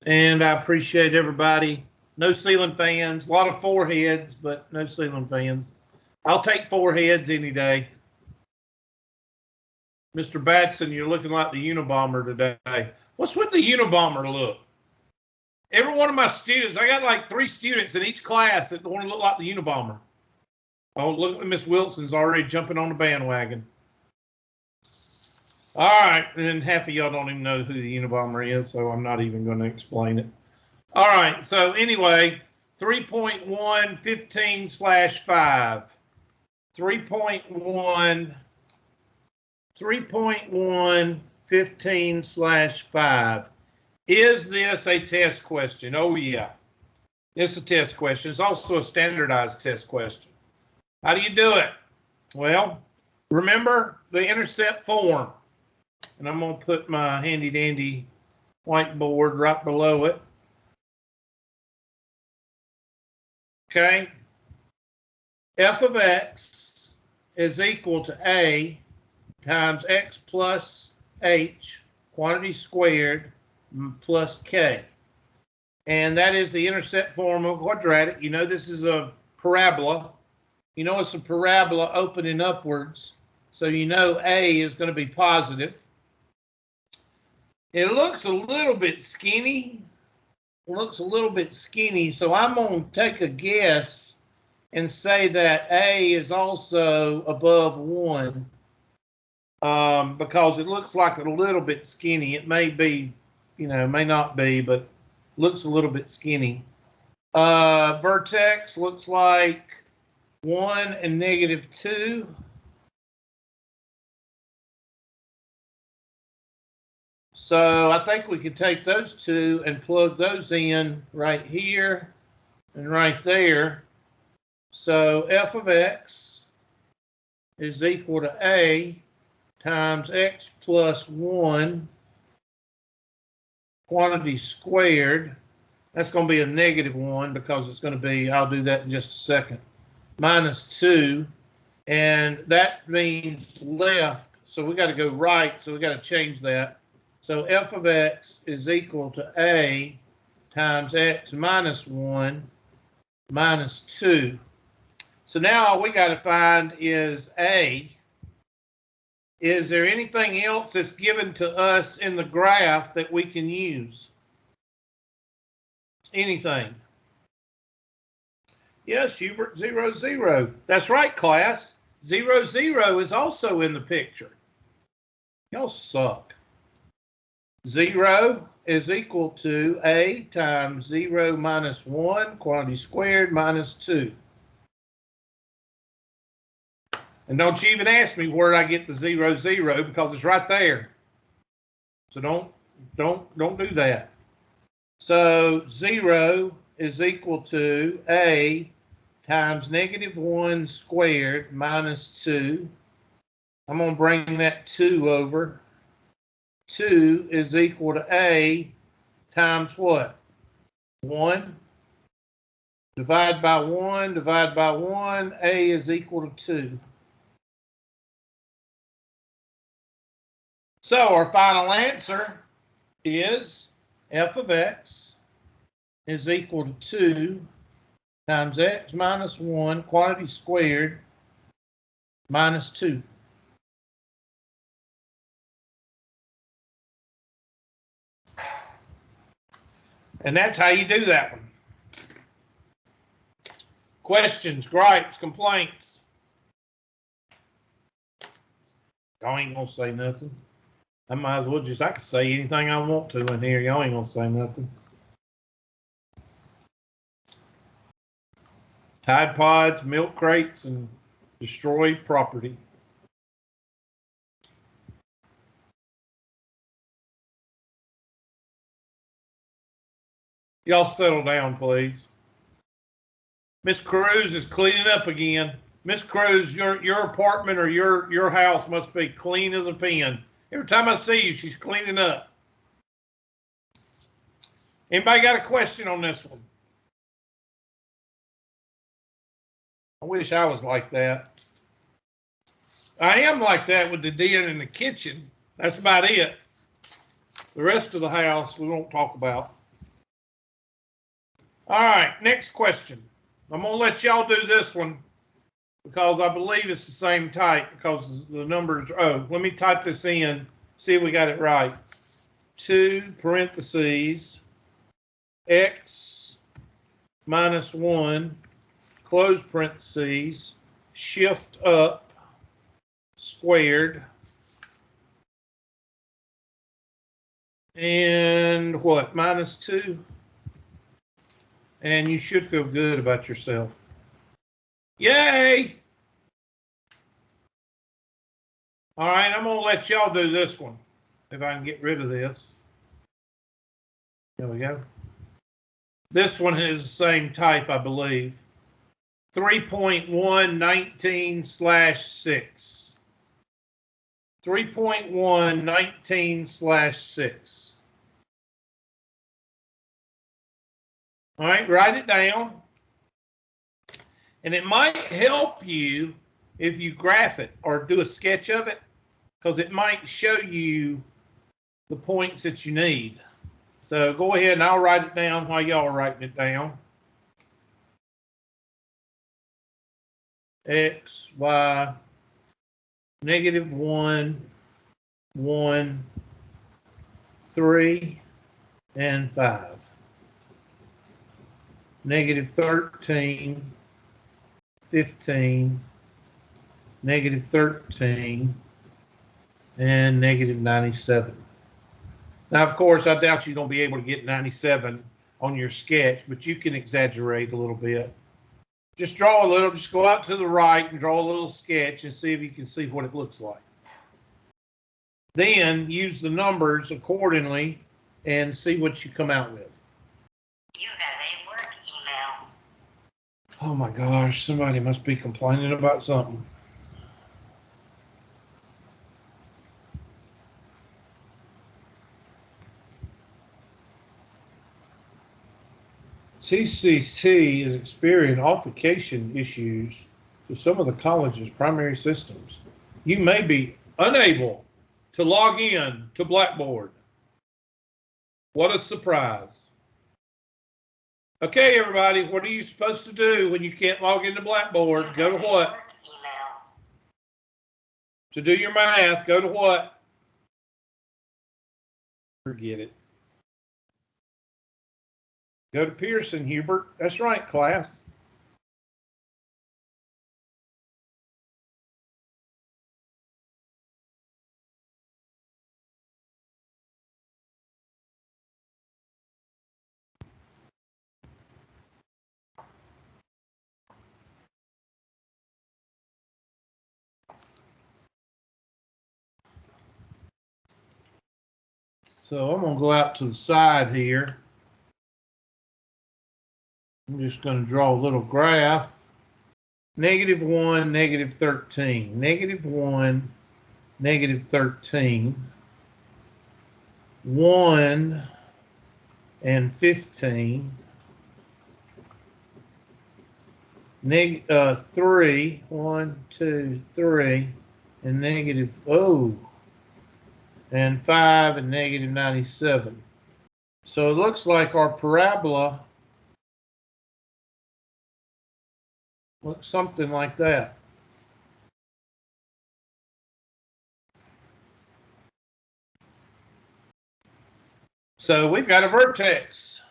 And I appreciate everybody. No ceiling fans, a lot of foreheads, but no ceiling fans. I'll take foreheads any day. Mr. Batson, you're looking like the Unabomber today. What's with the Unabomber look? Every one of my students, I got like 3 students in each class that want to look like the Unabomber. Oh, look, Miss Wilson's already jumping on the bandwagon. All right, and then half of y'all don't even know who the Unabomber is, so I'm not even going to explain it. All right, so anyway, 3.1 15/5. 3.1 15/5. Is this a test question? Oh, yeah. It's a test question. It's also a standardized test question. How do you do it? Well, remember the intercept form. And I'm going to put my handy-dandy whiteboard right below it. Okay. F of x is equal to a times x plus h, quantity squared, plus k. And that is the intercept form of quadratic. You know this is a parabola. You know it's a parabola opening upwards. So you know a is going to be positive. It looks a little bit skinny. So I'm going to take a guess and say that a is also above 1 because it looks like a little bit skinny. It may be, may not be, but looks a little bit skinny. Vertex looks like 1 and -2. So I think we could take those two and plug those in right here and right there. So f of x is equal to a times x plus 1 quantity squared. That's going to be a -1 because it's going to be, I'll do that in just a second, minus 2. And that means left. So we got to go right. So we got to change that. So f of x is equal to a times x minus 1 minus 2. So now all we got to find is a. Is there anything else that's given to us in the graph that we can use? Anything? Yes, Hubert, 0, 0. That's right, class. 0, 0 is also in the picture. Y'all suck. 0 is equal to a times 0 minus 1, quantity squared, minus 2. And don't you even ask me where I get the 0, 0 because it's right there. So don't do that. So 0 is equal to a times -1 squared minus 2. I'm going to bring that 2 over. 2 is equal to a times what? 1. Divide by 1, divide by 1. A is equal to 2. So our final answer is f of x is equal to 2 times x minus 1 quantity squared minus 2. And that's how you do that one. Questions, gripes, complaints? Y'all ain't gonna say nothing. I might as well I can say anything I want to in here. Y'all ain't gonna say nothing. Tide Pods, milk crates, and destroyed property. Y'all settle down, please. Miss Cruz is cleaning up again. Miss Cruz, your apartment or your house must be clean as a pin. Every time I see you, she's cleaning up. Anybody got a question on this one? I wish I was like that. I am like that with the den in the kitchen. That's about it. The rest of the house we won't talk about. All right, next question. I'm going to let y'all do this one because I believe it's the same type because the numbers, oh, let me type this in, see if we got it right. 2 parentheses, x minus 1, close parentheses, shift up, squared, and what, minus 2? And you should feel good about yourself. Yay! All right, I'm going to let y'all do this one, if I can get rid of this. There we go. This one is the same type, I believe. 3.119/6. 3.119/6. All right, write it down. And it might help you if you graph it or do a sketch of it, because it might show you the points that you need. So go ahead and I'll write it down while y'all are writing it down. X, Y, -1, 1, 3, and 5. -13, 15, -13, and -97. Now, of course, I doubt you're going to be able to get 97 on your sketch, but you can exaggerate a little bit. Just draw a little, just go out to the right and draw a little sketch and see if you can see what it looks like. Then use the numbers accordingly and see what you come out with. You have a work email. Oh my gosh, somebody must be complaining about something. TCC is experiencing authentication issues to some of the college's primary systems. You may be unable to log in to Blackboard. What a surprise. Okay, everybody, what are you supposed to do when you can't log into Blackboard? Go to what? Work email. To do your math, go to what? Forget it. Go to Pearson, Hubert. That's right, class. So I'm going to go out to the side here. I'm just going to draw a little graph. -1, -13. -1, -13. 1 and 15. 3, 1, 2, 3, and and 5 and -97. So it looks like our parabola looks something like that. So we've got a vertex.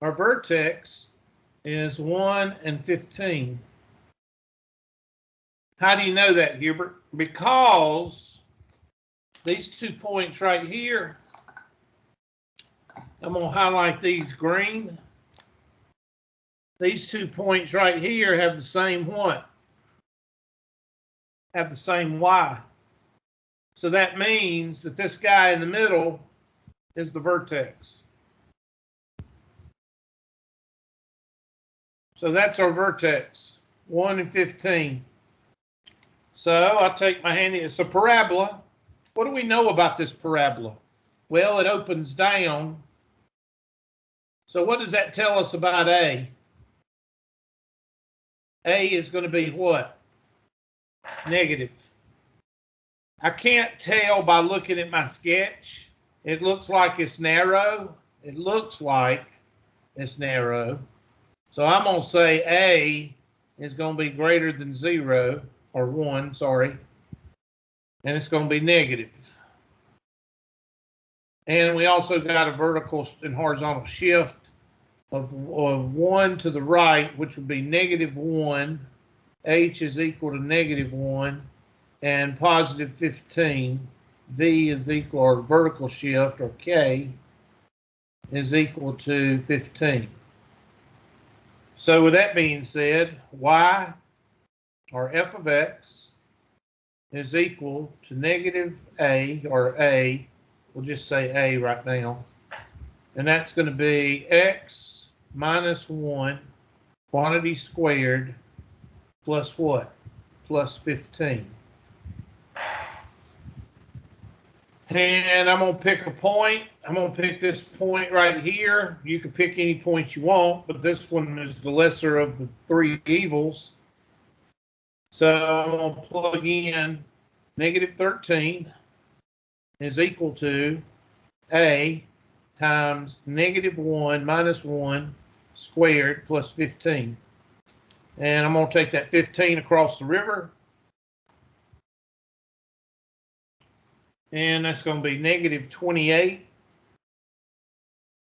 Our vertex is 1 and 15. How do you know that, Hubert? Because these 2 points right here, I'm going to highlight these green. These 2 points right here have the same what? Have the same Y. So that means that this guy in the middle is the vertex. So that's our vertex, 1 and 15. So I take my handy, it's a parabola. What do we know about this parabola? Well, it opens down. So what does that tell us about A? A is going to be what? Negative. I can't tell by looking at my sketch. It looks like it's narrow. it looks like it's narrow. So I'm going to say A is going to be greater than 0, or 1, sorry. And it's going to be negative. And we also got a vertical and horizontal shift of 1 to the right, which would be -1. H is equal to -1 and positive 15. V is equal, or vertical shift, or K, is equal to 15. So with that being said, Y, or f of x, is equal to -a, or A, we'll just say A right now, and that's going to be x minus 1 quantity squared plus what? Plus 15. And I'm going to pick a point. I'm going to pick this point right here. You can pick any point you want, but this one is the lesser of the 3 evils. So I'm going to plug in -13 is equal to A times -1 minus 1 squared plus 15. And I'm going to take that 15 across the river. And that's going to be -28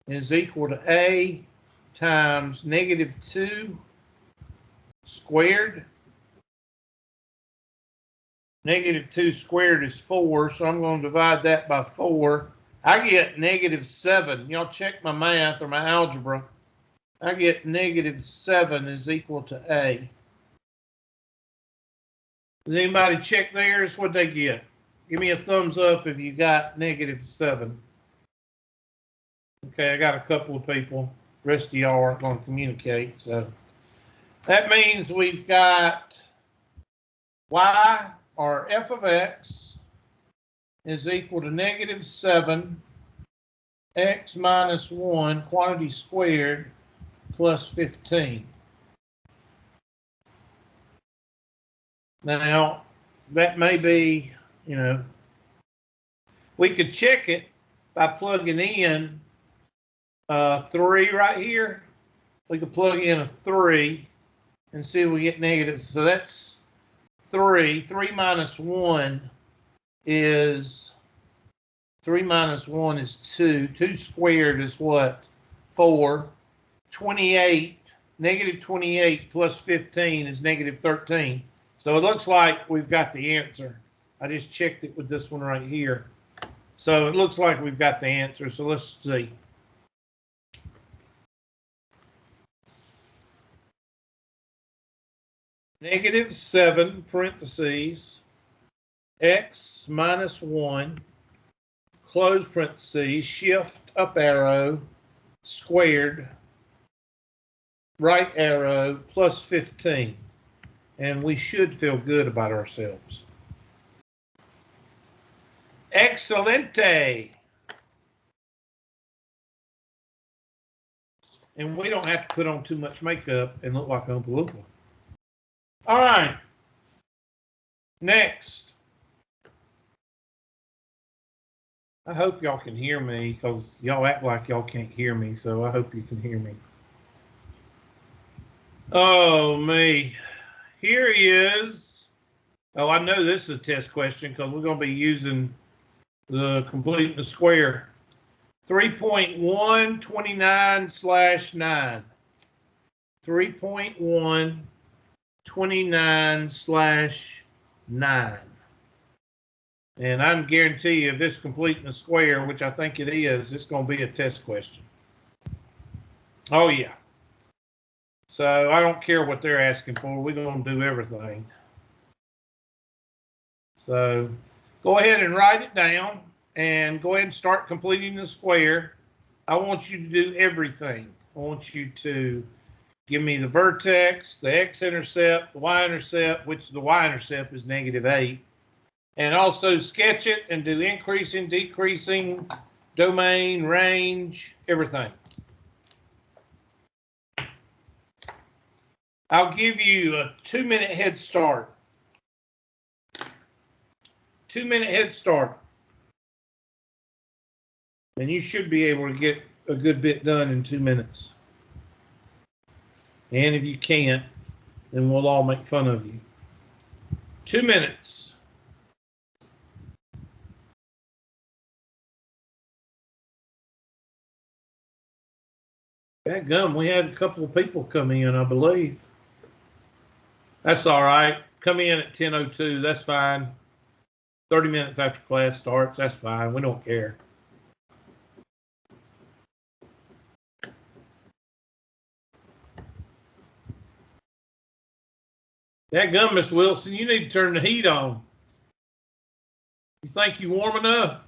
is equal to A times -2 squared. -2 squared is 4, so I'm going to divide that by 4. I get -7. Y'all check my math or my algebra. I get -7 is equal to A. Does anybody check theirs? What'd they get? Give me a thumbs up if you got -7. Okay, I got a couple of people. The rest of y'all aren't going to communicate. So that means we've got Y, or f of x, is equal to -7 x minus 1 quantity squared plus 15. Now, that may be, we could check it by plugging in 3 right here. We could plug in a 3 and see if we get negative. So that's 3. 3 minus 1 is 2. 2 squared is what? 4. 28. -28 plus 15 is -13. So it looks like we've got the answer. I just checked it with this one right here. So it looks like we've got the answer. So let's see. -7 parentheses x minus 1 close parentheses shift up arrow squared right arrow plus 15. And we should feel good about ourselves. Excelente. And we don't have to put on too much makeup and look like Oompa Loompa. All right. Next. I hope y'all can hear me because y'all act like y'all can't hear me, so I hope you can hear me. Oh, me. Here he is. Oh, I know this is a test question because we're going to be using the completing the square. 3.129/9. 3.129/9. And I can guarantee you if it's completing the square, which I think it is, it's going to be a test question. Oh, yeah. So I don't care what they're asking for. We're going to do everything. So go ahead and write it down and go ahead and start completing the square. I want you to do everything. I want you to give me the vertex, the x-intercept, the y-intercept, which the y-intercept is -8. And also sketch it and do increasing, decreasing, domain, range, everything. I'll give you a 2-minute head start. 2-minute head start. And you should be able to get a good bit done in 2 minutes. And if you can't, then we'll all make fun of you. 2 minutes. That gum, we had a couple of people come in, I believe. That's all right. Come in at 10:02. That's fine. 30 minutes after class starts. That's fine. We don't care. That gum, Mr. Wilson, you need to turn the heat on. You think you warm enough?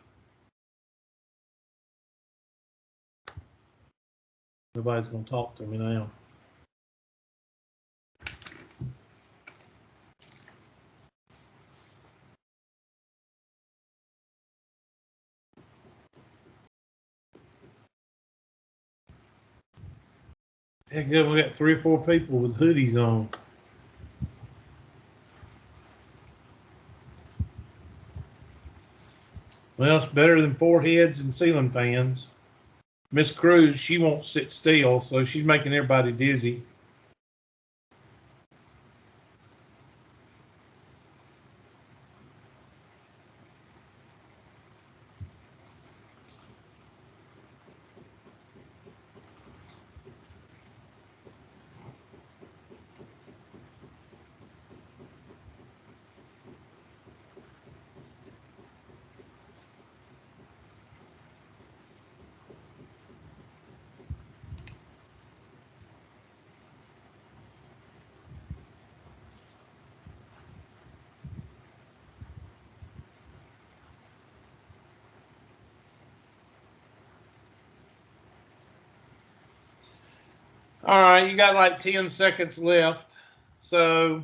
Nobody's going to talk to me now. Heck, good. We got 3 or 4 people with hoodies on. Well, it's better than 4 heads and ceiling fans. Miss Cruz, she won't sit still, so she's making everybody dizzy. All right, you got like 10 seconds left. So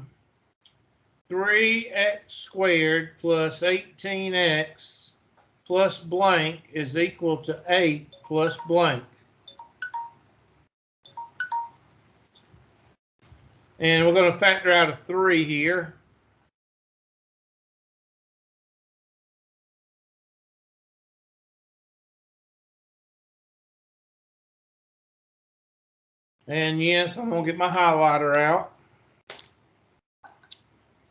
3x squared plus 18x plus blank is equal to 8 plus blank. And we're going to factor out a 3 here. And yes, I'm going to get my highlighter out.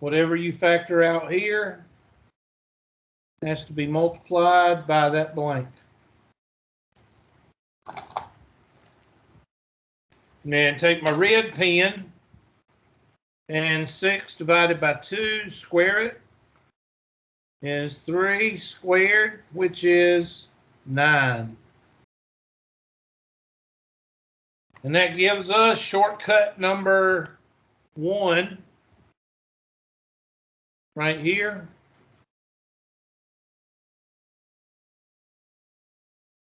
Whatever you factor out here has to be multiplied by that blank. And then take my red pen and 6 divided by 2, square it, is 3 squared, which is 9. And that gives us shortcut number 1 right here.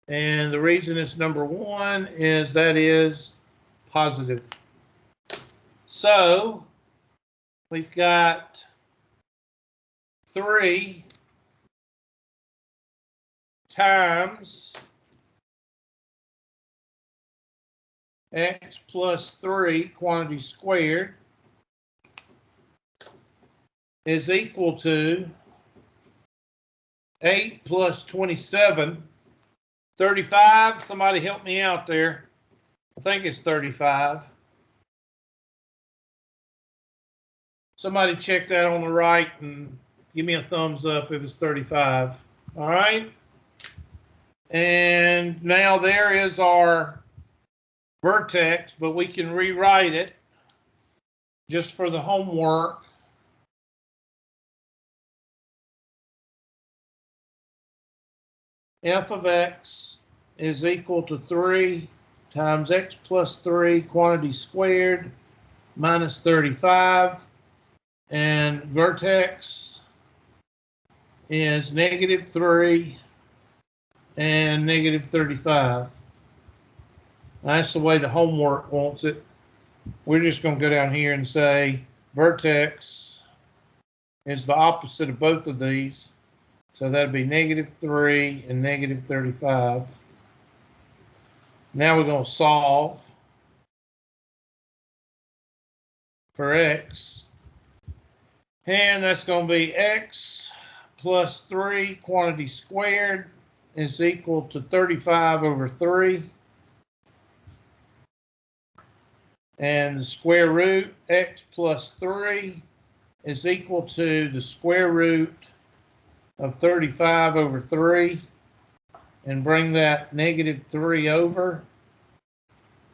And the reason it's number 1 is that is positive. So we've got 3 times x plus 3 quantity squared is equal to 8 plus 27, 35. Somebody help me out there. I think it's 35. Somebody check that on the right and give me a thumbs up if it's 35. All right. And now there is our vertex, but we can rewrite it just for the homework. F of x is equal to 3 times x plus 3 quantity squared minus 35. And vertex is -3 and -35. That's the way the homework wants it. We're just going to go down here and say vertex is the opposite of both of these. So that'd be -3 and -35. Now we're going to solve for x. And that's going to be x plus 3 quantity squared is equal to 35 over 3. And the square root x plus 3 is equal to the square root of 35 over 3. And bring that negative 3 over.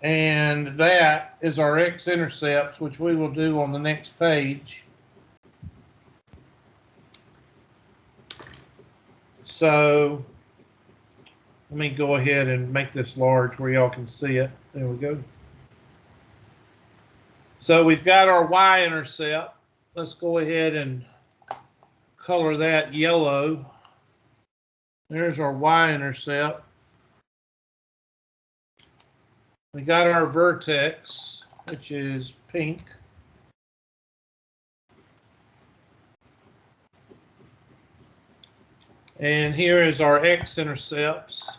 And that is our x-intercepts, which we will do on the next page. So let me go ahead and make this large where y'all can see it. There we go. So we've got our y-intercept. Let's go ahead and color that yellow. There's our y-intercept. We got our vertex, which is pink. And here is our x-intercepts,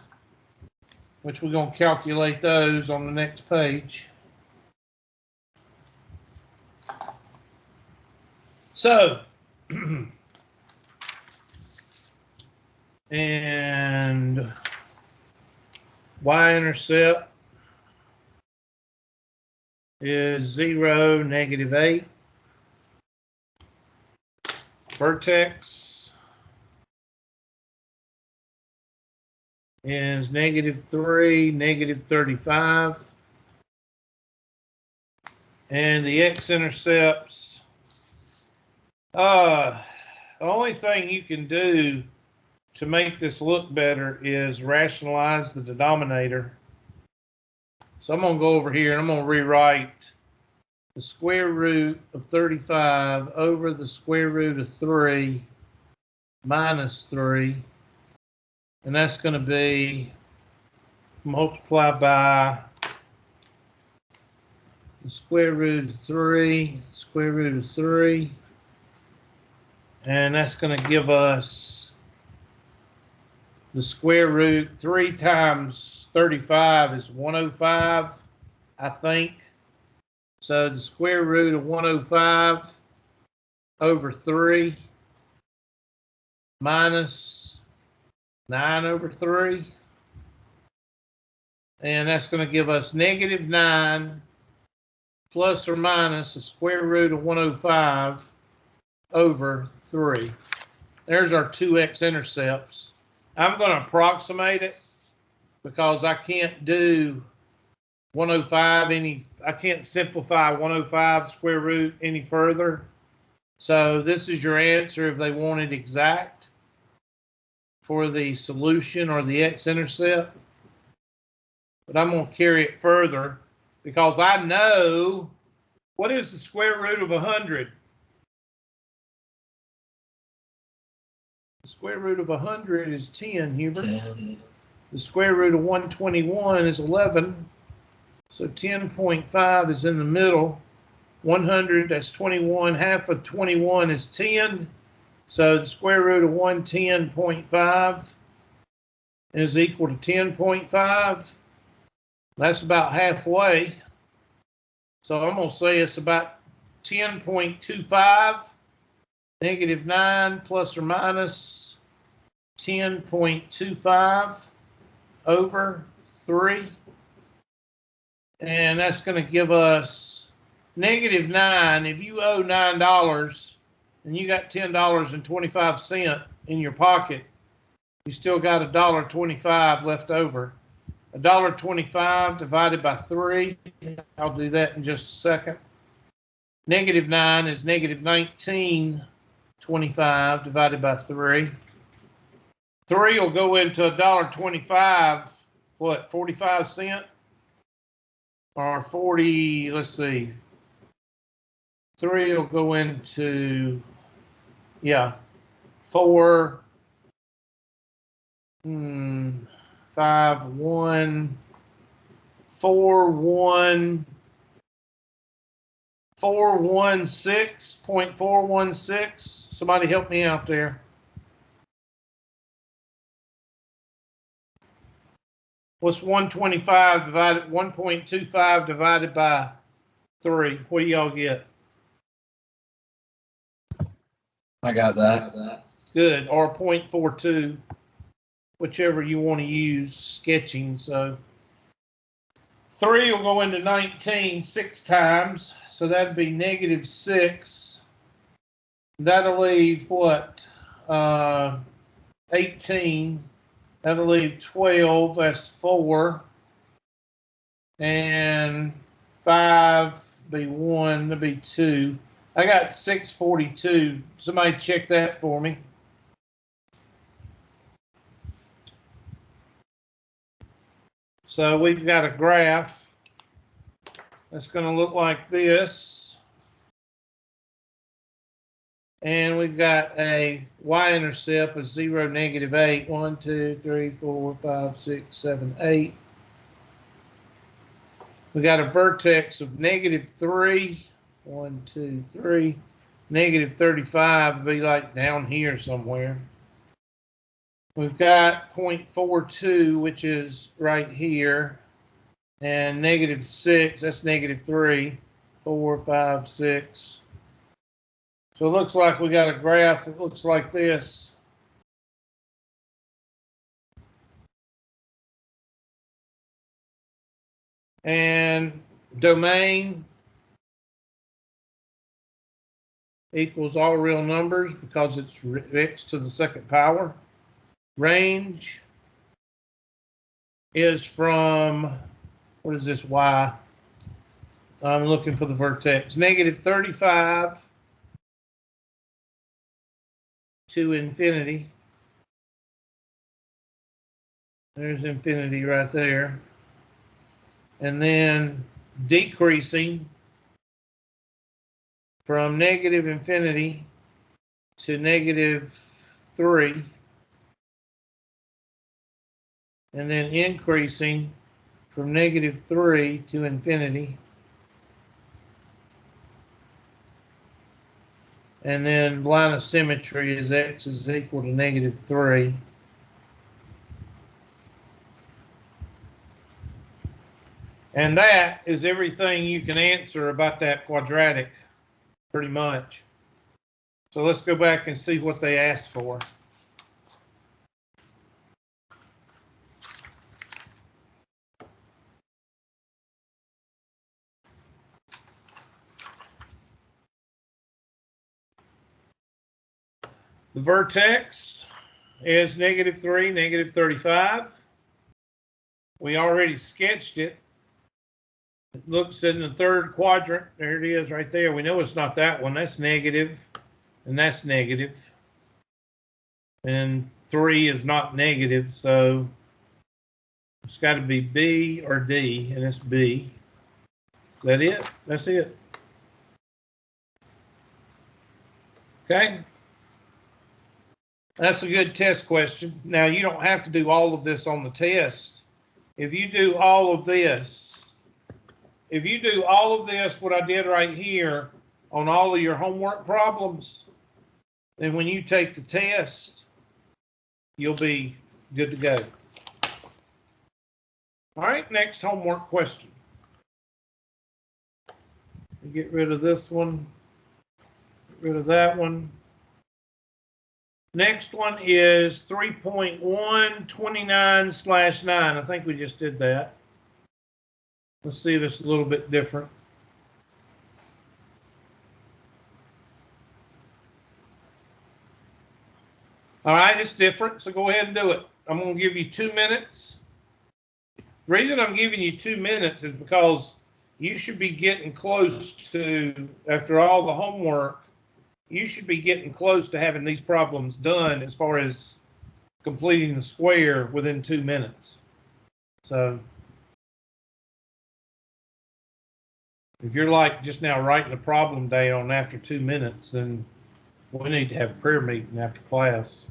which we're going to calculate those on the next page. So, and y-intercept is 0, negative 8. Vertex is negative 3, negative 35. And the x-intercepts, the only thing you can do to make this look better is rationalize the denominator. So I'm going to go over here and I'm going to rewrite the square root of 35 over the square root of 3 minus 3. And that's going to be multiplied by the square root of 3, square root of 3. And that's going to give us the square root. 3 times 35 is 105, I think. So the square root of 105 over 3 minus 9 over 3. And that's going to give us negative 9 plus or minus the square root of 105 over 3. There's our two x-intercepts. I'm going to approximate it because I can't do 105 I can't simplify 105 square root any further. So this is your answer if they want it exact for the solution or the x-intercept. But I'm going to carry it further because I know what is the square root of 100. The square root of 100 is 10, Hubert. 10. The square root of 121 is 11. So 10.5 is in the middle. 100, that's 21. Half of 21 is 10. So the square root of 110.5 is equal to 10.5. That's about halfway. So I'm going to say it's about 10.25. Negative 9 plus or minus 10.25 over 3. And that's going to give us negative 9. If you owe $9 and you got $10.25 in your pocket, you still got $1.25 left over. $1.25 divided by 3. I'll do that in just a second. Negative 9 is negative 19.25 divided by 3. 3 will go into $1.25, what, 45 cents? Or 40, let's see. 3 will go into, yeah, 4, 5, 1, 4, 1, 416.416. Somebody help me out there. What's 125 divided 1.25 divided by 3? What do y'all get? I got that. Good. Or 0.42, whichever you want to use sketching. So 3 will go into 19 6 times, so that'd be -6. That'll leave what? 18. That'll leave 12. That's 4. And 5 be 1. That'll be 2. I got 642. Somebody check that for me. So we've got a graph that's going to look like this. And we've got a y-intercept of 0, -8. 1, 2, 3, 4, 5, 6, 7, 8. We got a vertex of -3. 1, 2, 3. -35 would be like down here somewhere. We've got 0.42, which is right here, and -6, that's -3, 4, 5, 6. So it looks like we got a graph that looks like this. And domain equals all real numbers because it's x to the second power. Range is from, what is this, y? I'm looking for the vertex. -35 to infinity. There's infinity right there. And then decreasing from -infinity to -3. And then increasing from -3 to infinity. And then line of symmetry is x is equal to -3. And that is everything you can answer about that quadratic, pretty much. So let's go back and see what they asked for. The vertex is -3, -35. We already sketched it. It looks in the third quadrant. There it is right there. We know it's not that one. That's negative, and that's negative. And 3 is not negative, so it's got to be B or D, and it's B. Is that it? That's it. Okay? That's a good test question. Now, you don't have to do all of this on the test. If you do all of this, what I did right here on all of your homework problems, then when you take the test, you'll be good to go. All right, next homework question. Get rid of this one, get rid of that one. Next one is 3.129/9. I think we just did that. Let's see if it's a little bit different. All right, it's different, so go ahead and do it. I'm going to give you 2 minutes. The reason I'm giving you 2 minutes is because you should be getting close to, after all the homework, you should be getting close to having these problems done as far as completing the square within 2 minutes. So if you're like just now writing the problem down after 2 minutes, then we need to have a prayer meeting after class.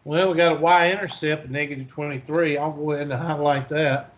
Well, we got a y-intercept of negative 23. I'll go ahead and highlight that.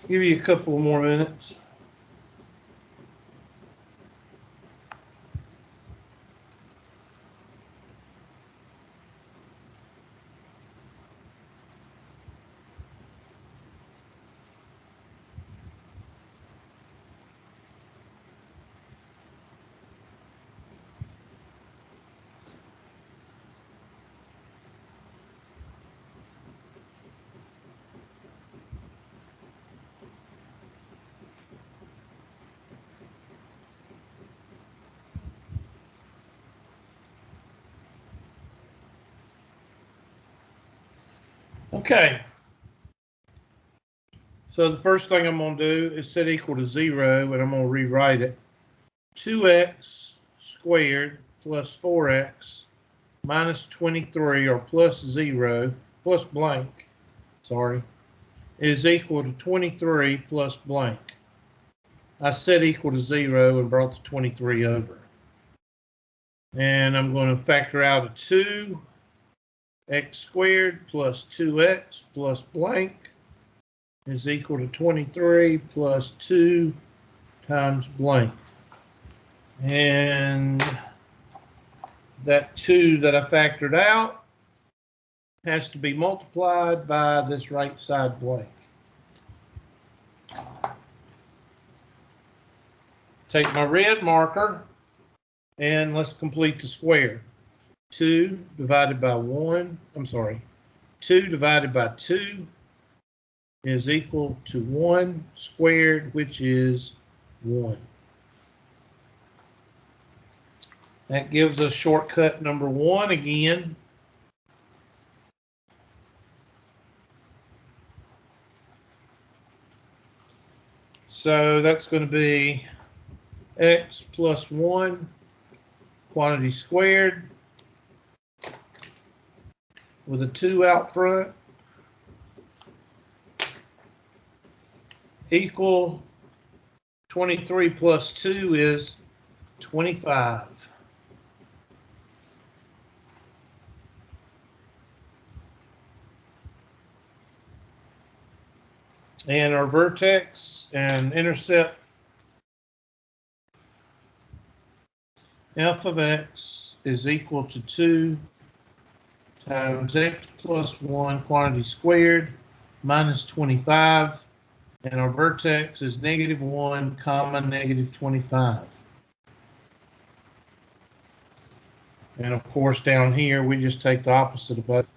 Give you a couple more minutes. Okay. So the first thing I'm going to do is set equal to 0, and I'm going to rewrite it. 2x squared plus 4x minus 23, or plus 0, plus blank, sorry, is equal to 23 plus blank. I set equal to 0 and brought the 23 over. And I'm going to factor out a 2. X squared plus 2x plus blank is equal to 23 plus 2 times blank. And that 2 that I factored out has to be multiplied by this right side blank. Take my red marker and let's complete the square. 2 divided by 1, 2 divided by 2 is equal to 1 squared, which is 1. That gives us shortcut number 1 again. So that's going to be x plus 1 quantity squared with a 2 out front equal 23 plus 2 is 25. And our vertex and intercept f of x is equal to 2 times x plus 1 quantity squared minus 25, and our vertex is negative 1 comma negative 25. And of course down here we just take the opposite of both,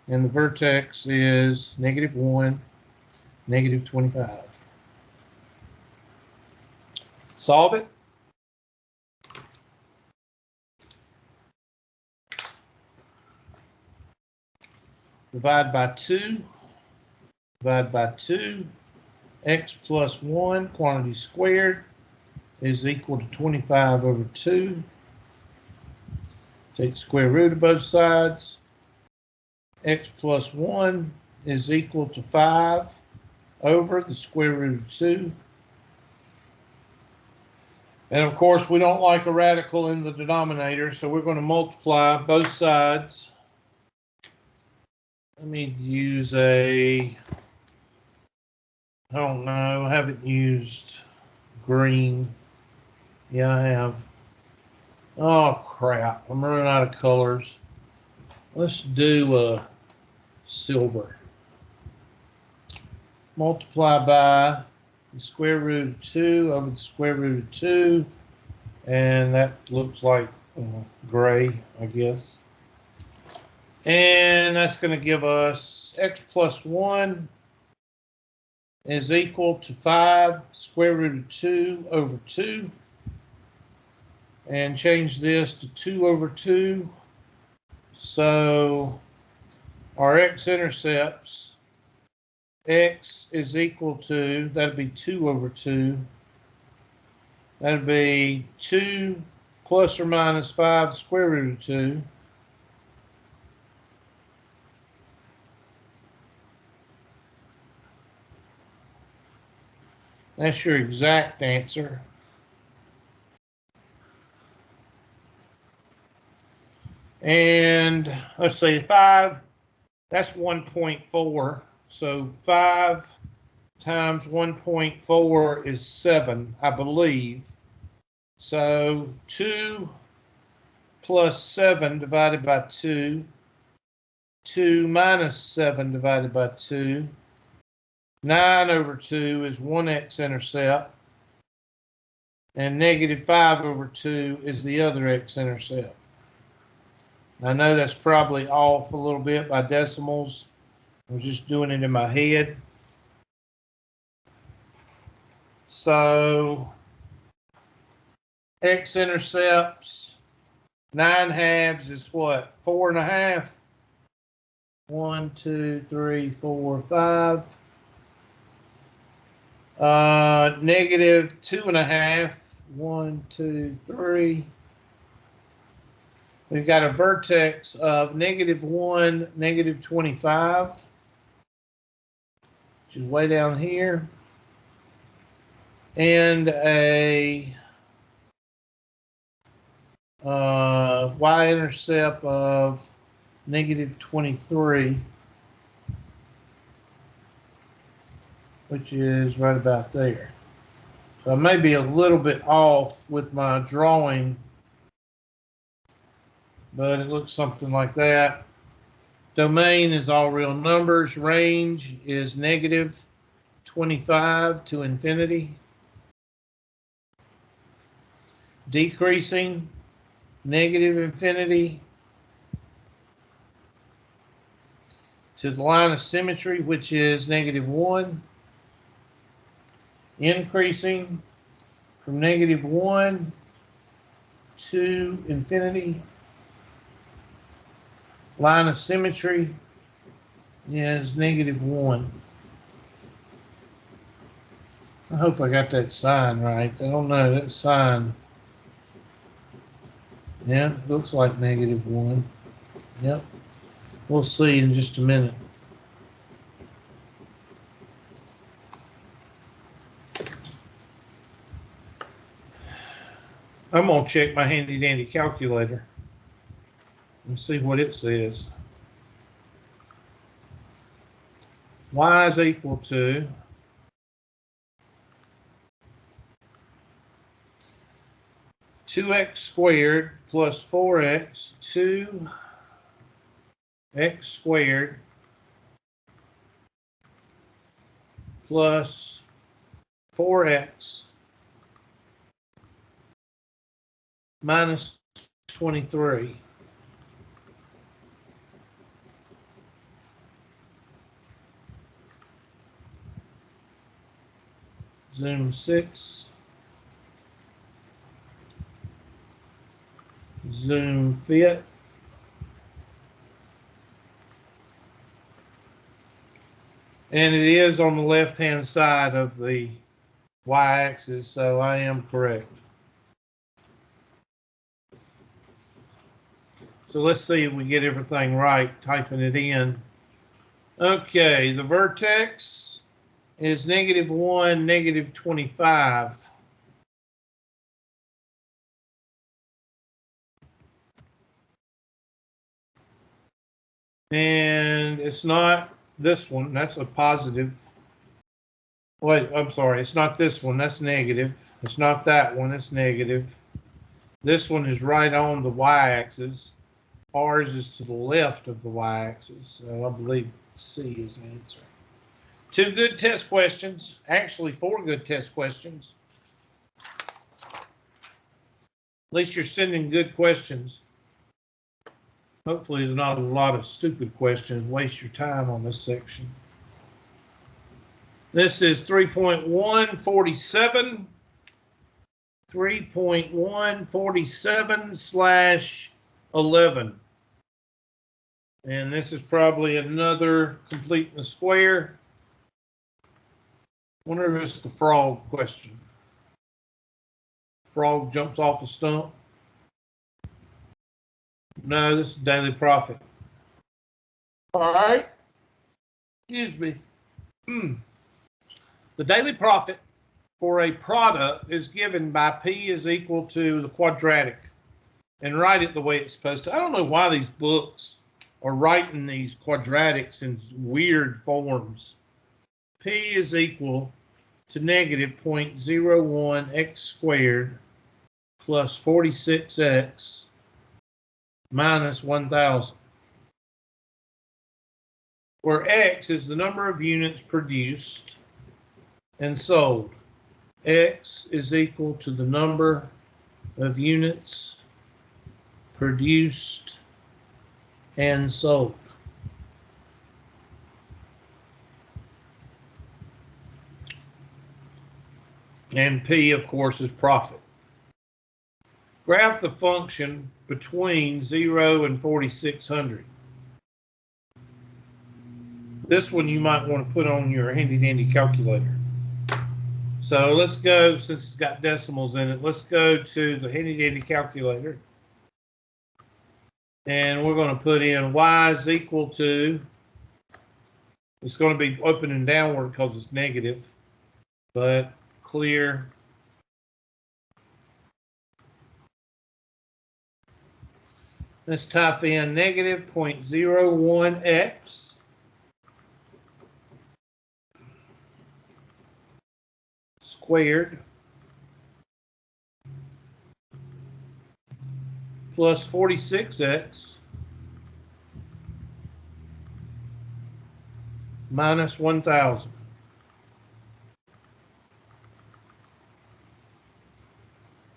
and the vertex is negative 1, negative 25. Solve it. Divide by 2, divide by 2, x plus 1 quantity squared is equal to 25 over 2. Take the square root of both sides. X plus 1 is equal to 5 over the square root of 2. And of course, we don't like a radical in the denominator, so we're going to multiply both sides. Let me use I don't know, I haven't used green. Yeah, I have. Oh, crap. I'm running out of colors. Let's do silver. Multiply by the square root of 2 over the square root of 2. And that looks like gray, I guess. And that's going to give us x plus 1 is equal to 5 square root of 2 over 2. And change this to 2 over 2. So our x-intercepts, x is equal to, that'd be 2 over 2. That'd be 2 plus or minus 5 square root of 2. That's your exact answer. And let's see, 5, that's 1.4. So 5 times 1.4 is 7, I believe. So 2 plus 7 divided by 2. 2 minus 7 divided by 2. 9 over 2 is 1 x-intercept. And negative 5 over 2 is the other x-intercept. I know that's probably off a little bit by decimals. I was just doing it in my head. So x-intercepts, 9 halves is what? 4.5. 1, 2, 3, 4, 5. Negative 2.5. 1, 2, 3. We've got a vertex of negative 1, negative 25, which is way down here, and a y-intercept of negative 23, which is right about there. So I may be a little bit off with my drawing, but it looks something like that. Domain is all real numbers. Range is negative 25 to infinity. Decreasing, negative infinity to the line of symmetry, which is negative 1. Increasing from negative 1 to infinity. Line of symmetry is negative 1. I hope I got that sign right. I don't know, that sign. Yeah, looks like negative 1. Yep. We'll see in just a minute. I'm going to check my handy dandy calculator and see what it says. Y is equal to two x squared plus 4x, 2x squared plus 4x minus 23. Zoom 6. Zoom fit. And it is on the left-hand side of the y-axis, so I am correct. So let's see if we get everything right, typing it in. Okay, the vertex is negative 1, negative 25. And it's not this one, that's a positive. Wait, I'm sorry, it's not this one, that's negative. It's not that one, it's negative. This one is right on the y-axis. R's is to the left of the y-axis, so I believe C is the answer. 2 good test questions, actually 4 good test questions. At least you're sending good questions. Hopefully there's not a lot of stupid questions. Waste your time on this section. This is 3.147. 3.147/11. And this is probably another complete in the square. Wonder if it's the frog question. Frog jumps off a stump. No, this is daily profit. All right. Excuse me. The daily profit for a product is given by P is equal to the quadratic. And write it the way it's supposed to. I don't know why these books are writing these quadratics in weird forms. P is equal to negative 0.01 x squared plus 46x minus 1,000. Where x is the number of units produced and sold. X is equal to the number of units produced and sold. And P, of course, is profit. Graph the function between 0 and 4,600. This one you might want to put on your handy-dandy calculator. So let's go, since it's got decimals in it, let's go to the handy-dandy calculator. And we're going to put in y is equal to, it's going to be up and downward because it's negative, but clear. Let's type in negative 0.01x squared plus 46x minus 1,000.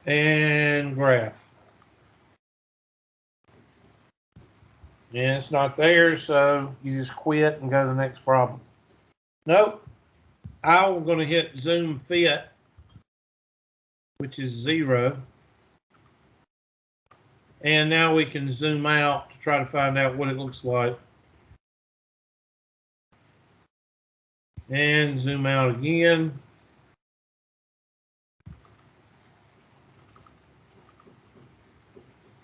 And graph. And it's not there, so you just quit and go to the next problem. Nope. I'm going to hit zoom fit, which is 0. And now we can zoom out to try to find out what it looks like. And zoom out again.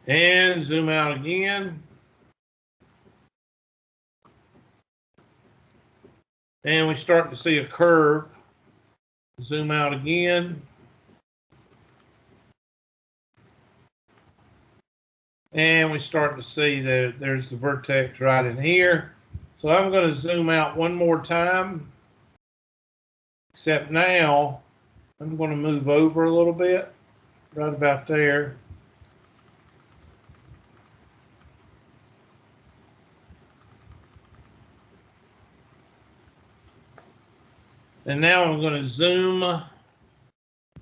And zoom out again. And we start to see a curve. Zoom out again. And we start to see that there's the vertex right in here. So I'm going to zoom out one more time. Except now, I'm going to move over a little bit. Right about there. And now I'm going to zoom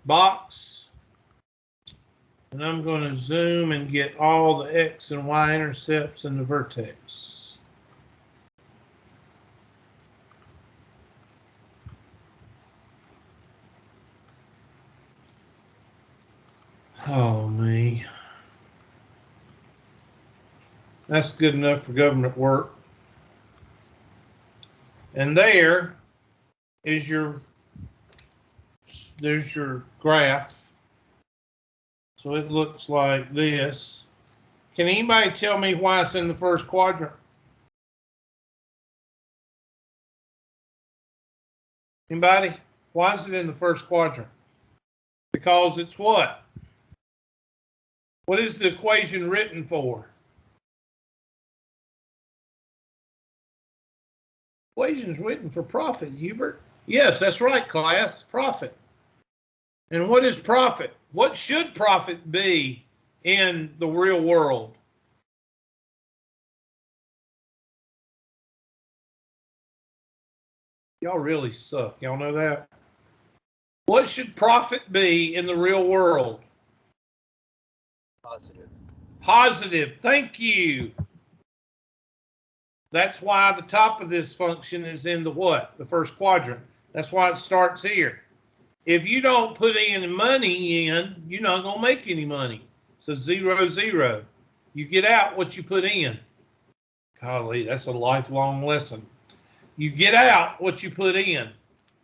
box. And I'm going to zoom and get all the X and Y intercepts in the vertex. Oh, me. That's good enough for government work. And there's your graph. So it looks like this. Can anybody tell me why it's in the first quadrant? Anybody? Why is it in the first quadrant? Because it's what? What is the equation written for? Equation is written for profit, Hubert. Yes, that's right, class. Profit. And what is profit? What should profit be in the real world? Y'all really suck. Y'all know that? What should profit be in the real world? Positive. Positive. Thank you. That's why the top of this function is in the what? The first quadrant. That's why it starts here. If you don't put any money in, you're not going to make any money. So 0, 0. You get out what you put in. Golly, that's a lifelong lesson. You get out what you put in.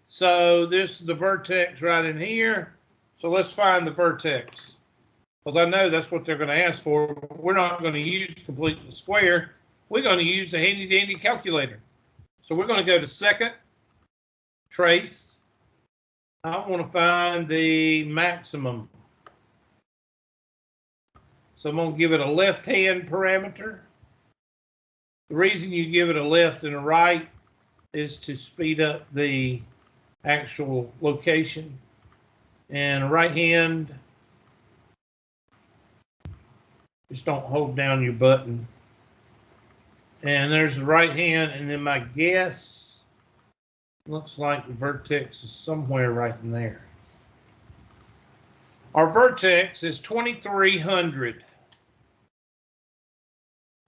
So this is the vertex right in here. So let's find the vertex. Because I know that's what they're going to ask for. We're not going to use complete the square. We're going to use the handy dandy calculator. So we're going to go to second, trace. I want to find the maximum. So I'm going to give it a left-hand parameter. The reason you give it a left and a right is to speed up the actual location. And a right hand, just don't hold down your button. And there's the right hand, and then my guess looks like the vertex is somewhere right in there. Our vertex is 2300.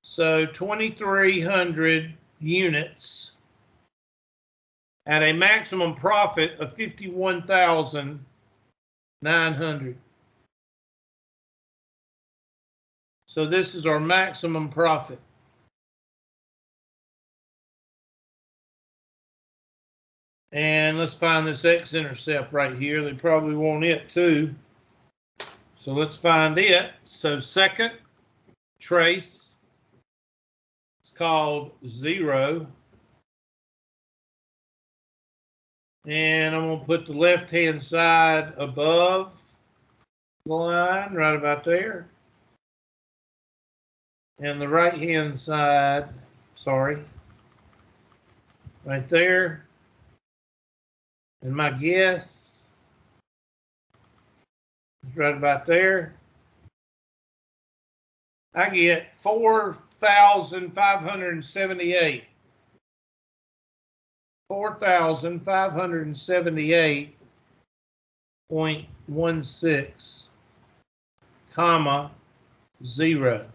So 2300 units at a maximum profit of 51,900. So this is our maximum profit. And let's find this X-Intercept right here. They probably want it too. So let's find it. So second, trace. It's called 0. And I'm going to put the left-hand side above the line, right about there. And the right-hand side, sorry, right there. And my guess is right about there. I get 4,578. 4,578.16, comma, 0.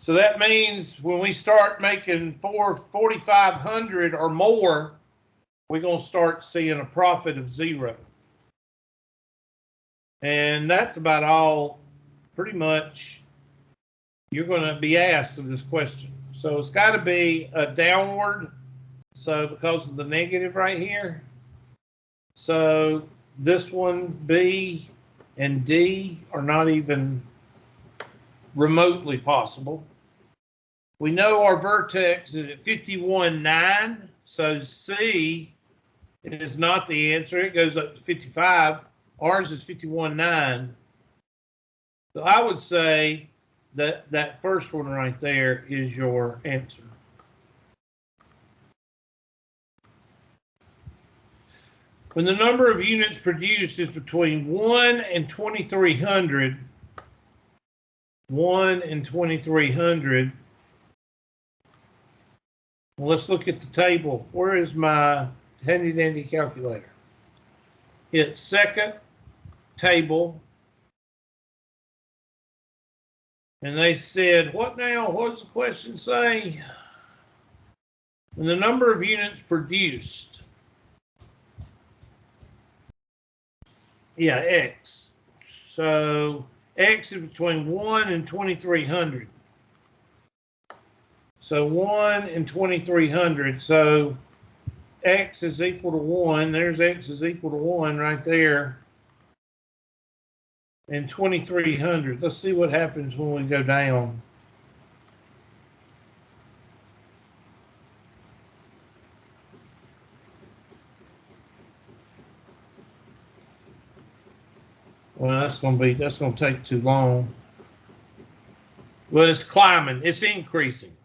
So that means when we start making 4,500 or more, we're going to start seeing a profit of 0. And that's about all pretty much you're going to be asked of this question. So it's got to be a downward. So because of the negative right here. So this one, B and D, are not even remotely possible. We know our vertex is at 51.9. So C is not the answer. It goes up to 55. Ours is 51.9. So I would say that that first one right there is your answer. When the number of units produced is between 1 and 2,300, 1 and 2,300, well, let's look at the table. Where is my handy dandy calculator? Hit second table. And they said, what now? What does the question say? When the number of units produced. Yeah, X. So X is between 1 and 2,300. So 1 and 2,300. So X is equal to 1. There's X is equal to 1 right there. And 2,300. Let's see what happens when we go down. Well, that's going to take too long. Well, it's climbing. It's increasing.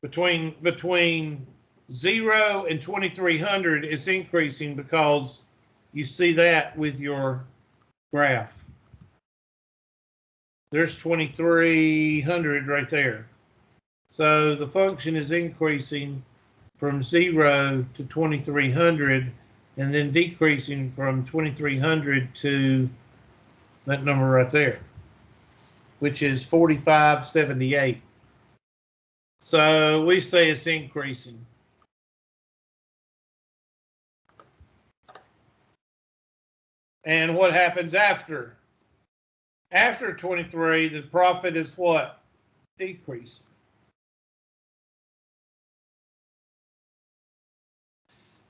Between 0 and 2,300, it's increasing because you see that with your graph. There's 2,300 right there. So the function is increasing from 0 to 2300, and then decreasing from 2300 to that number right there, which is 4578. So we say it's increasing. And what happens after? After 23, the profit is what? Decreasing.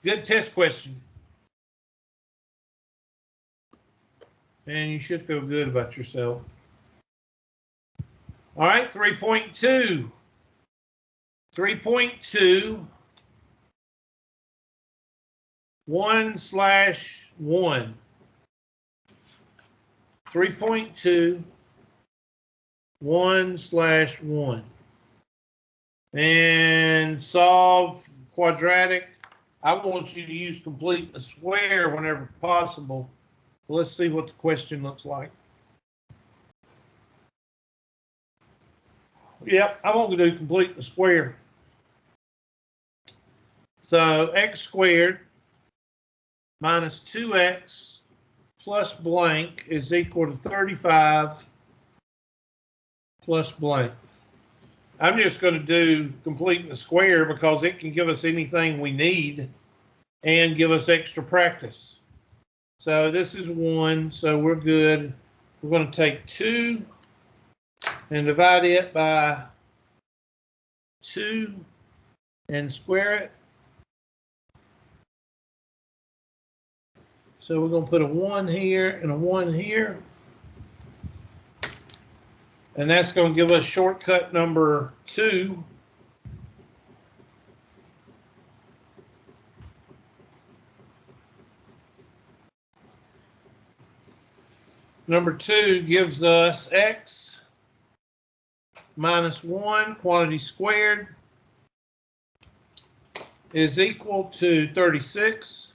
Good test question. And you should feel good about yourself. All right, 3.2. 3.2, 1/1. 3.2, 1/1. And solve quadratic. I want you to use complete the square whenever possible. Let's see what the question looks like. Yep, I'm going to do complete the square. So x squared minus 2x plus blank is equal to 35 plus blank. I'm just going to do completing the square because it can give us anything we need and give us extra practice. So this is 1, so we're good. We're going to take 2 and divide it by 2 and square it. So we're going to put a 1 here and a 1 here. And that's going to give us shortcut number 2. Number 2 gives us x minus 1, quantity squared, is equal to 36.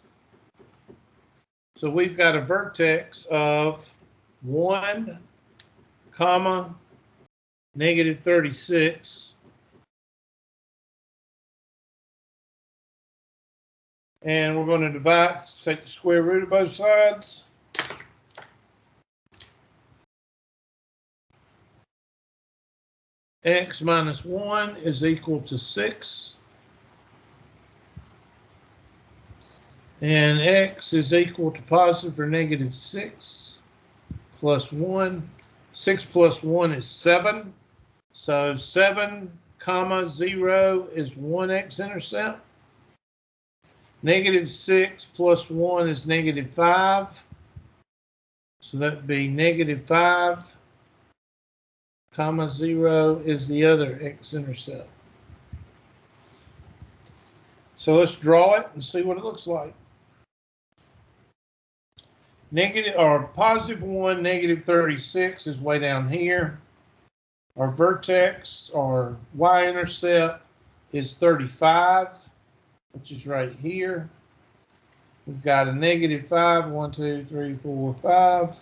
So we've got a vertex of 1, comma, negative 36. And we're going to divide, take the square root of both sides. X minus 1 is equal to 6. And x is equal to positive or negative 6 plus 1. 6 plus 1 is 7. So 7, comma, 0 is 1 x-intercept. Negative 6 plus 1 is negative 5. So that would be negative 5, comma, 0 is the other x-intercept. So let's draw it and see what it looks like. Negative or positive 1, negative 36 is way down here. Our vertex or y-intercept is 35, which is right here. We've got a negative 5, 1, 2, 3, 4, 5.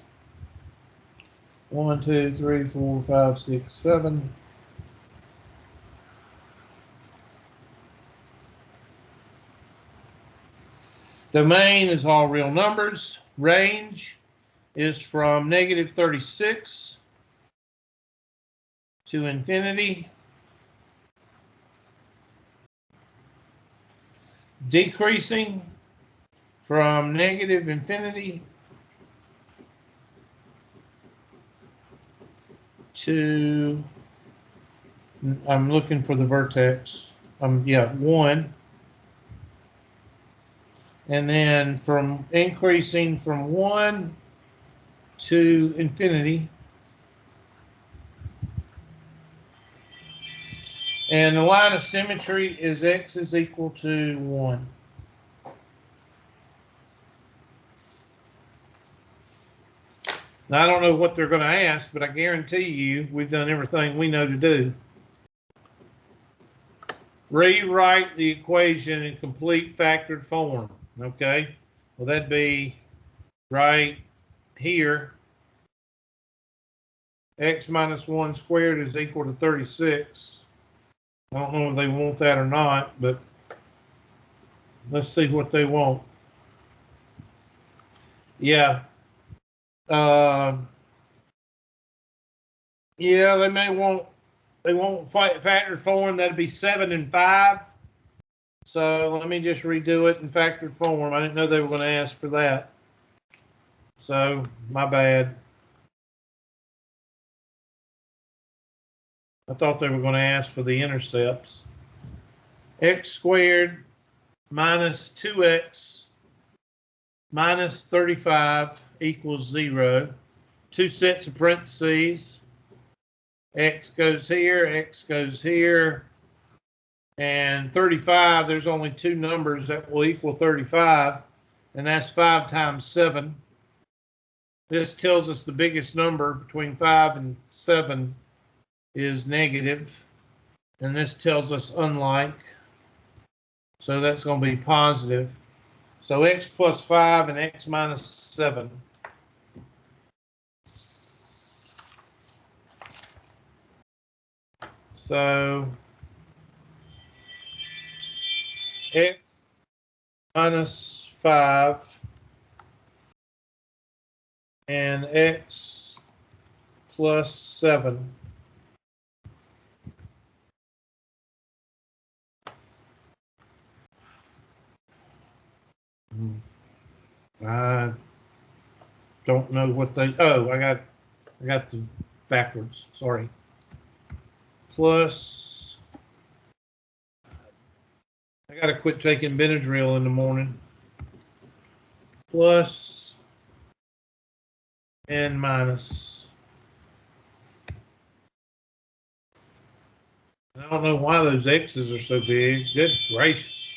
1, 2, 3, 4, 5, 6, 7. Domain is all real numbers. Range is from negative 36 to infinity. Decreasing from negative infinity to, I'm looking for the vertex. 1. And then from increasing from 1 to infinity. And the line of symmetry is x is equal to 1. Now, I don't know what they're going to ask, but I guarantee you we've done everything we know to do. Rewrite the equation in complete factored form. Okay, well, that'd be right here. X minus 1 squared is equal to 36. I don't know if they want that or not, but let's see what they want. Yeah. Yeah, they may want, factor form. That'd be 7 and 5. So let me just redo it in factored form. I didn't know they were going to ask for that. So my bad. I thought they were going to ask for the intercepts. X squared minus 2x minus 35 equals 0. 2 sets of parentheses. X goes here, X goes here. And 35, there's only 2 numbers that will equal 35. And that's 5 times 7. This tells us the biggest number between 5 and 7 is negative. And this tells us unlike. So that's going to be positive. So x plus 5 and x minus 7. So x minus 5 and x plus 7. I don't know what they, oh, I got the backwards, sorry. Plus, I got to quit taking Benadryl in the morning. Plus and minus. I don't know why those X's are so big. Good gracious.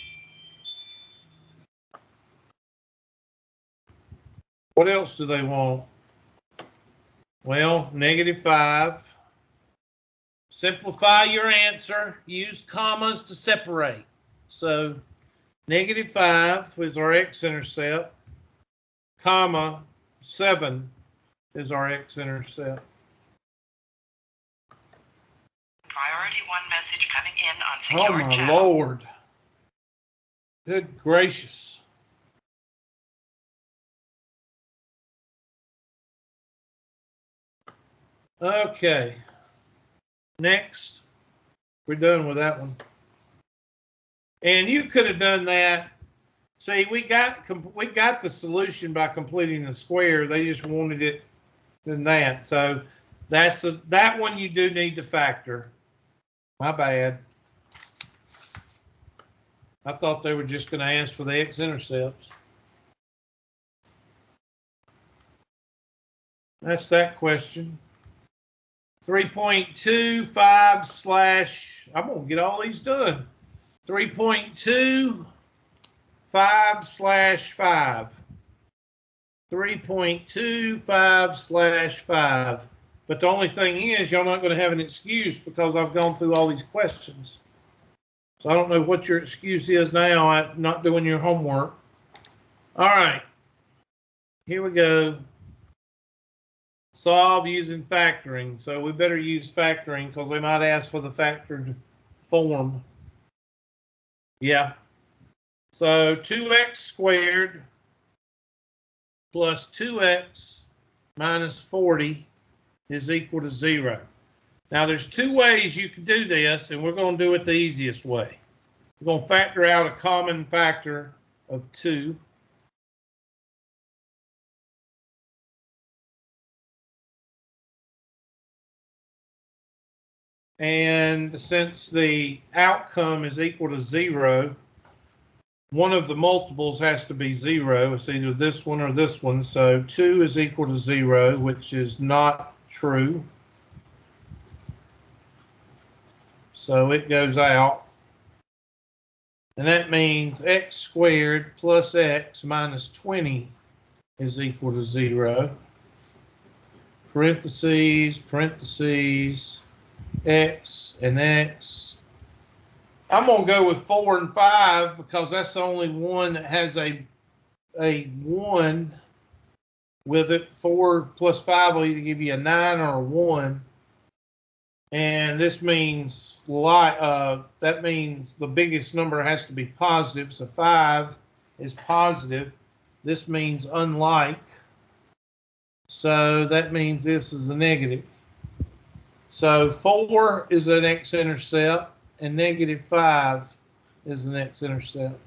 What else do they want? Well, -5. Simplify your answer. Use commas to separate. So -5 is our x-intercept, comma 7 is our x-intercept. Priority 1 message coming in on secure Oh my channel. Lord. Good gracious. Okay. Next. We're done with that one. And you could have done that. See, we got the solution by completing the square. They just wanted it in that. So that's that one you do need to factor. My bad. I thought they were just going to ask for the x-intercepts. That's that question. 3.25 slash, I'm going to get all these done. 3.25 slash 5. 3.25 slash 5. But the only thing is, y'all not going to have an excuse because I've gone through all these questions. So I don't know what your excuse is now at not doing your homework. All right. Here we go. Solve using factoring. So we better use factoring because they might ask for the factored form. Yeah. So 2x squared plus 2x minus 40 is equal to 0. Now there's 2 ways you can do this, and we're going to do it the easiest way. We're going to factor out a common factor of 2. And since the outcome is equal to 0, one of the multiples has to be 0. It's either this one or this one. So 2 is equal to 0, which is not true. So it goes out. And that means x squared plus x minus 20 is equal to 0. Parentheses, parentheses, x and x. I'm going to go with 4 and 5 because that's the only one that has a 1 with it. 4 plus 5 will either give you a 9 or a 1. And this means that means the biggest number has to be positive. So 5 is positive. This means unlike. So that means this is a negative. So 4 is an x-intercept, and -5 is an x-intercept.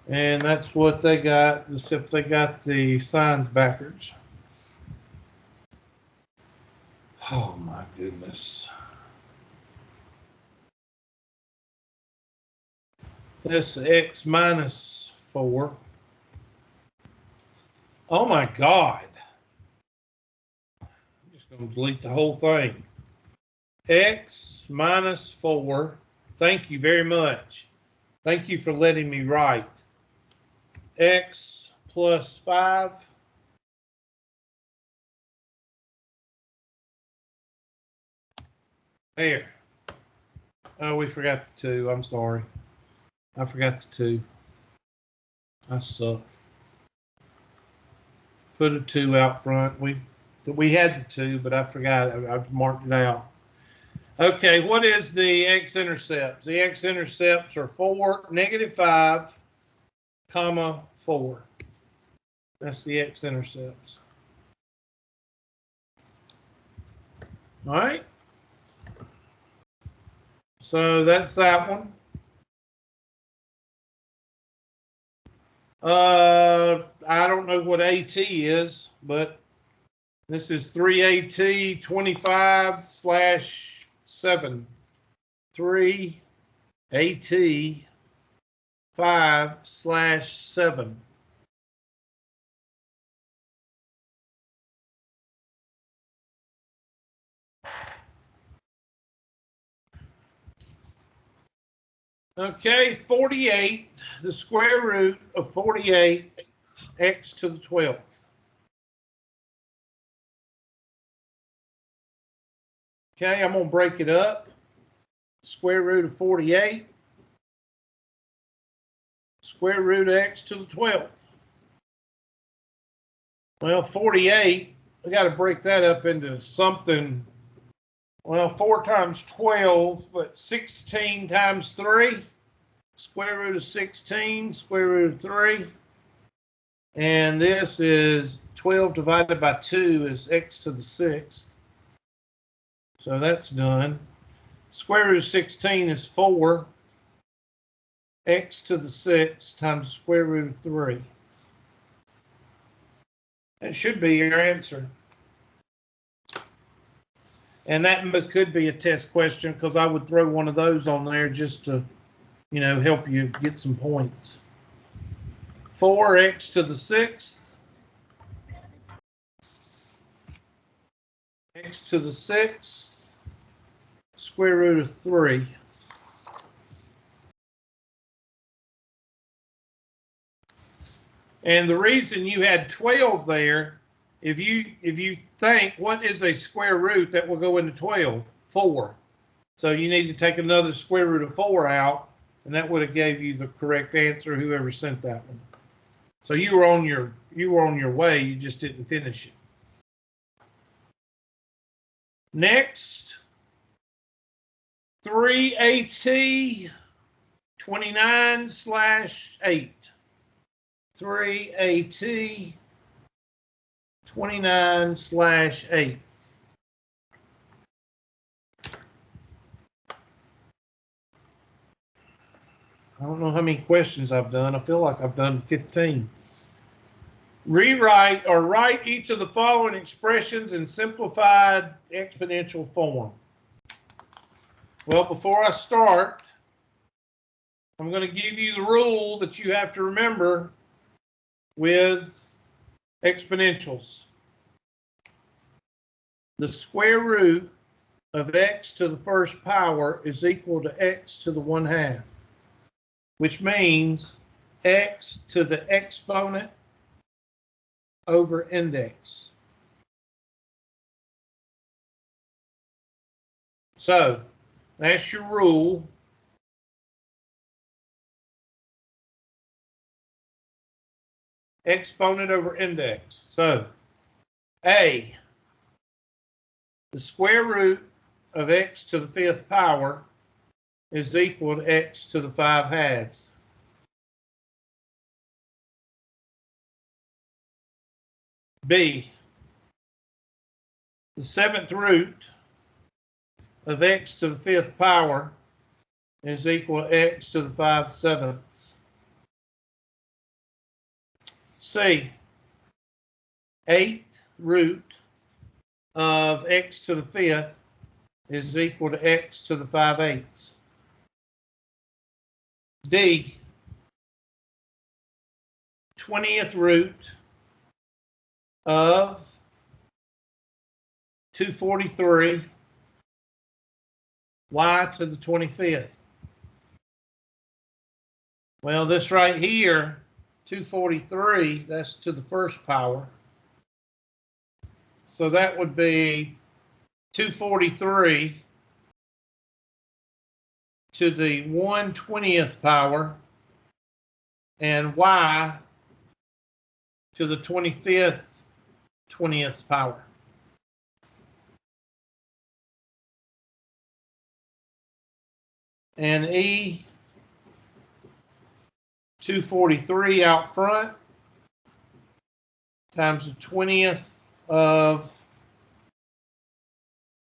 And that's what they got, except they got the signs backwards. Oh my goodness. This x minus 4. Oh my God. I'm just going to delete the whole thing. X minus 4. Thank you very much. Thank you for letting me write. X plus 5. There. Oh, we forgot the 2. I'm sorry. I forgot the 2. I suck. Put a 2 out front. We had the 2, but I forgot. I've marked it out. Okay, what is the x-intercepts? The x-intercepts are 4, -5, comma 4. That's the x-intercepts. All right. So that's that one. I don't know what AT is, but this is 3AT 25/7. 3AT 5/7. Okay, 48, the square root of 48, x to the 12th. Okay, I'm going to break it up. Square root of 48, square root of x to the 12th. Well, 48, we got to break that up into something. Well, 4 times 12, but 16 times 3. Square root of 16, square root of 3. And this is 12 divided by 2 is x to the 6th. So that's done. Square root of 16 is 4. X to the 6th times the square root of 3. That should be your answer. And that could be a test question because I would throw one of those on there just to, help you get some points. 4x to the 6th. X to the 6th. Square root of 3. And the reason you had 12 there, if you think, what is a square root that will go into 12? 4. So you need to take another square root of 4 out, and that would have gave you the correct answer, whoever sent that one. So you were on your way, you just didn't finish it. Next, 3AT 29/8. 3AT 29/8. I don't know how many questions I've done. I feel like I've done 15. Rewrite or write each of the following expressions in simplified exponential form. Well, before I start, I'm going to give you the rule that you have to remember with exponentials. The square root of x to the first power is equal to x to the 1/2, which means x to the exponent over index. So that's your rule. exponent over index. So A, the square root of x to the 5th power is equal to x to the 5/2. B, the 7th root of x to the 5th power is equal to x to the 5/7. C, 8th root of x to the 5th is equal to x to the 5/8. D, 20th root of 243 y to the 25th. Well, this right here, 243, that's to the 1st power. So that would be 243 to the 1/20th power and y to the 25th 20th power. And E, 243 out front times the 20th of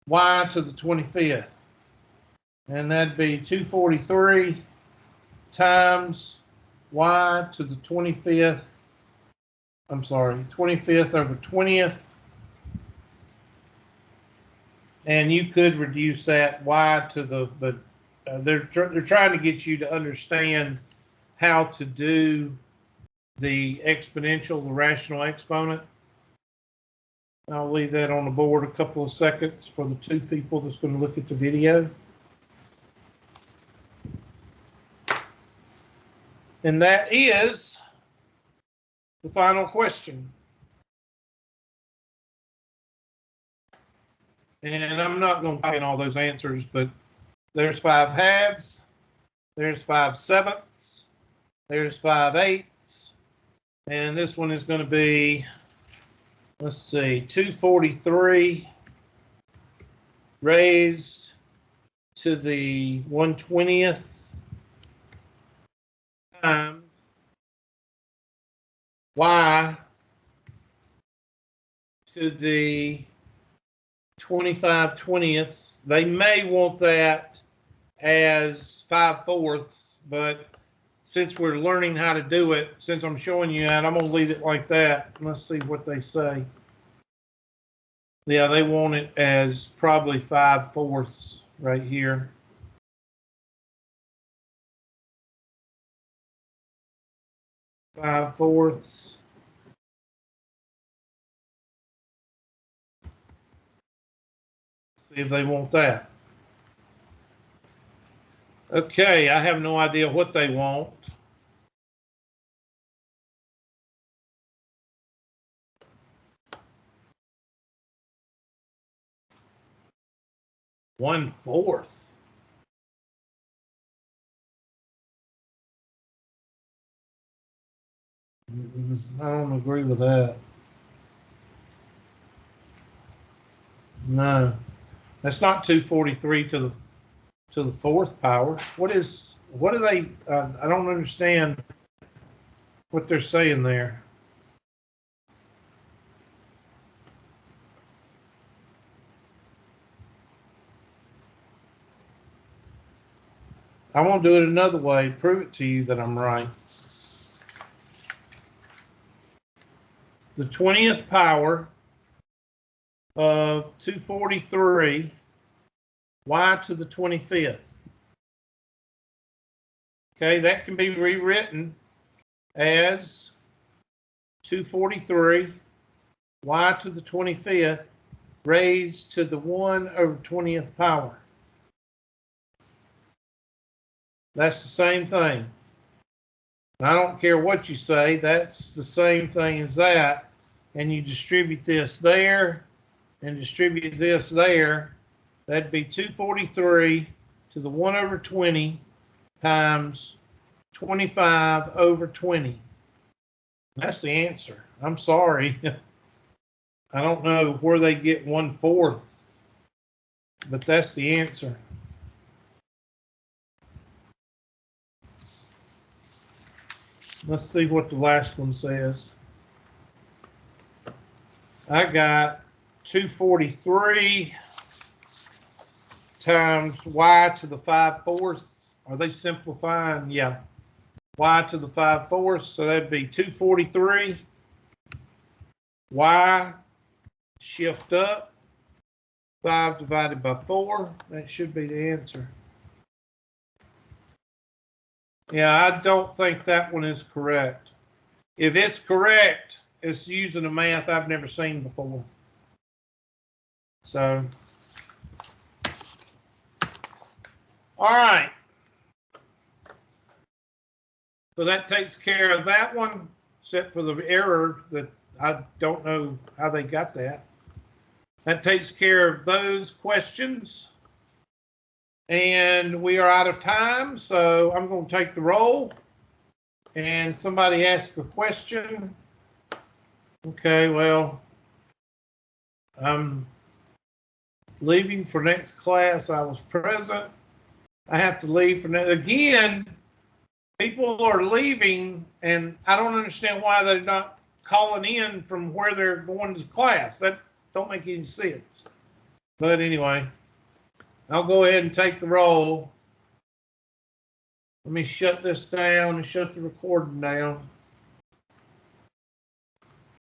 y to the 25th. And that'd be 243 times y to the 25th. I'm sorry, 25th over 20th. And you could reduce that y to the, but they're trying to get you to understand how to do the exponential, the rational exponent. I'll leave that on the board a couple of seconds for the 2 people that's going to look at the video. And that is the final question. And I'm not going to type in all those answers, but there's 5/2, there's 5/7, there's 5/8, and this one is going to be, let's see, 243 raised to the 1/20th times y to the 25/20ths. They may want that as 5/4, but since we're learning how to do it, since I'm showing you that, I'm going to leave it like that. Let's see what they say. Yeah, they want it as probably 5/4 right here. Five-fourths. See if they want that. Okay, I have no idea what they want. One-fourth. I don't agree with that. No, that's not 243 to the 4th power. What are they? I don't understand what they're saying there. I won't do it another way. Prove it to you that I'm right. The 20th power of 243 y to the 25th. Okay, that can be rewritten as 243 y to the 25th raised to the 1/20th power. That's the same thing. I don't care what you say, that's the same thing as that. And you distribute this there and distribute this there. That'd be 243 to the 1/20 times 25/20. That's the answer. I'm sorry. I don't know where they get 1/4, but that's the answer. Let's see what the last one says. I got 243 times y to the 5/4. Are they simplifying? Yeah. Y to the 5/4. So that'd be 243. Y, shift up. 5 divided by 4. That should be the answer. Yeah, I don't think that one is correct. If it's correct, it's using a math I've never seen before. So, all right. So that takes care of that one, except for the error that I don't know how they got that. That takes care of those questions. And we are out of time, so I'm going to take the roll. And somebody asked a question. Okay, well, I'm leaving for next class. I was present. I have to leave for next. Again, people are leaving, and I don't understand why they're not calling in from where they're going to class. That don't make any sense. But anyway, I'll go ahead and take the roll. Let me shut this down and shut the recording down.